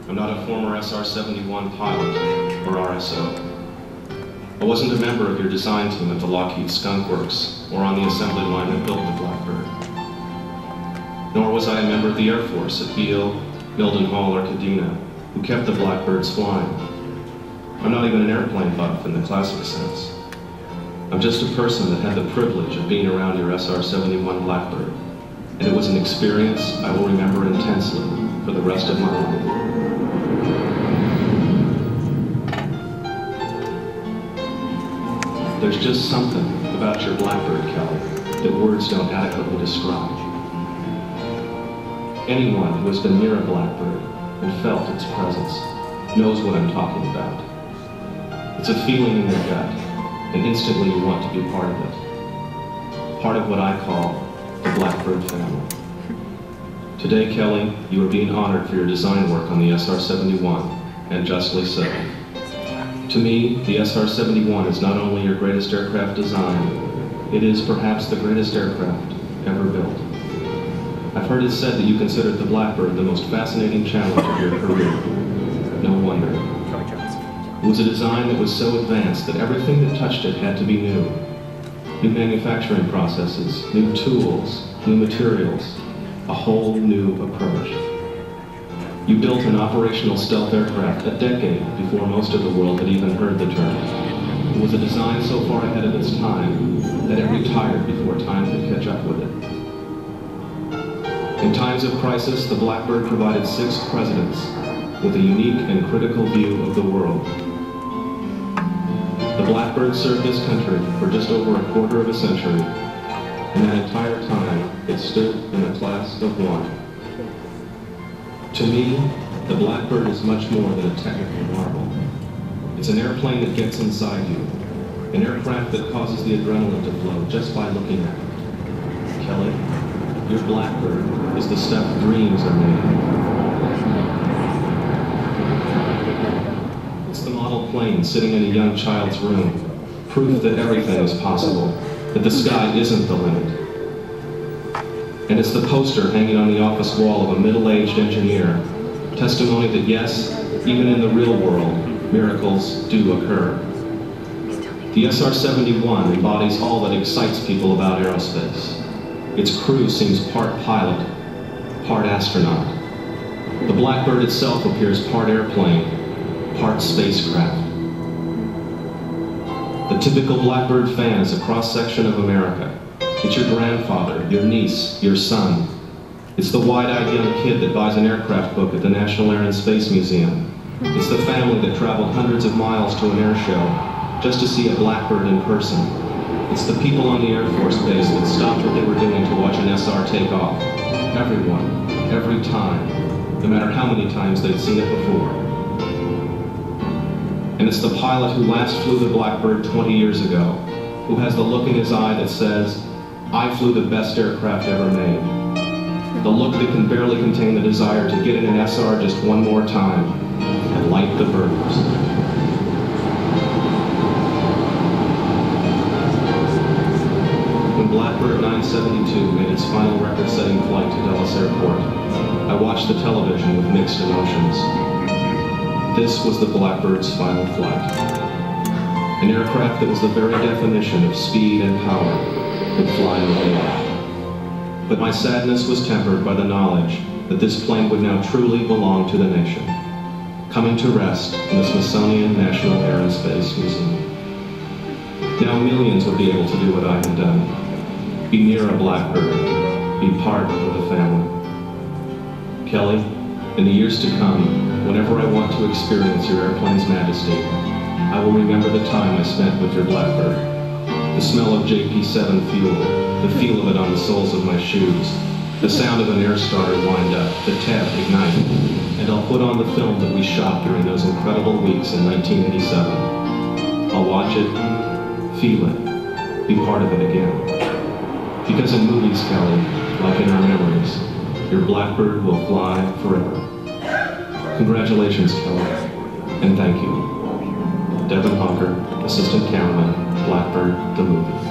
I'm not a former SR-71 pilot or RSO. I wasn't a member of your design team at the Lockheed Skunk Works or on the assembly line that built the Blackbird. Nor was I a member of the Air Force at Beale, Mildenhall, or Kadena, who kept the Blackbirds flying. I'm not even an airplane buff in the classic sense. I'm just a person that had the privilege of being around your SR-71 Blackbird, and it was an experience I will remember intensely for the rest of my life. There's just something about your Blackbird, Kelly, that words don't adequately describe. Anyone who has been near a Blackbird and felt its presence knows what I'm talking about. It's a feeling in your gut, and instantly you want to be part of it. Part of what I call the Blackbird family. Today, Kelly, you are being honored for your design work on the SR-71, and justly so. To me, the SR-71 is not only your greatest aircraft design, it is perhaps the greatest aircraft ever built. I've heard it said that you considered the Blackbird the most fascinating challenge of your career. No wonder. It was a design that was so advanced that everything that touched it had to be new. New manufacturing processes, new tools, new materials, a whole new approach. You built an operational stealth aircraft a decade before most of the world had even heard the term. It was a design so far ahead of its time that it retired before time could catch up with it. In times of crisis, the Blackbird provided 6 presidents with a unique and critical view of the world. The Blackbird served this country for just over a quarter of a century, and that entire time it stood in a class of one. To me, the Blackbird is much more than a technical marvel. It's an airplane that gets inside you, an aircraft that causes the adrenaline to flow just by looking at it. Kelly, your Blackbird is the stuff dreams are made of. It's the model plane sitting in a young child's room, proof that everything is possible, that the sky isn't the limit. And it's the poster hanging on the office wall of a middle-aged engineer, testimony that yes, even in the real world, miracles do occur. The SR-71 embodies all that excites people about aerospace. Its crew seems part pilot, part astronaut. The Blackbird itself appears part airplane, part spacecraft. The typical Blackbird fan is a cross-section of America. It's your grandfather, your niece, your son. It's the wide-eyed young kid that buys an aircraft book at the National Air and Space Museum. It's the family that traveled hundreds of miles to an air show just to see a Blackbird in person. It's the people on the Air Force base that stopped what they were doing to watch an SR take off. Everyone, every time, no matter how many times they'd seen it before. And it's the pilot who last flew the Blackbird 20 years ago, who has the look in his eye that says, I flew the best aircraft ever made. The look that can barely contain the desire to get in an SR just one more time and light the burners. When Blackbird 972 made its final record-setting flight to Dulles Airport, I watched the television with mixed emotions. This was the Blackbird's final flight. An aircraft that was the very definition of speed and power would fly away. But my sadness was tempered by the knowledge that this plane would now truly belong to the nation, coming to rest in the Smithsonian National Air and Space Museum. Now millions would be able to do what I had done, be near a Blackbird, be part of the family. Kelly, in the years to come, whenever I want to experience your airplane's majesty, I will remember the time I spent with your Blackbird, the smell of JP7 fuel, the feel of it on the soles of my shoes, the sound of an air starter wind up, the tab ignite, and I'll put on the film that we shot during those incredible weeks in 1987. I'll watch it, feel it, be part of it again. Because in movies, Kelly, like in our memories, your Blackbird will fly forever. Congratulations, Kelly, and thank you. Devin Honker, Assistant Cameraman, Blackbird, the movie.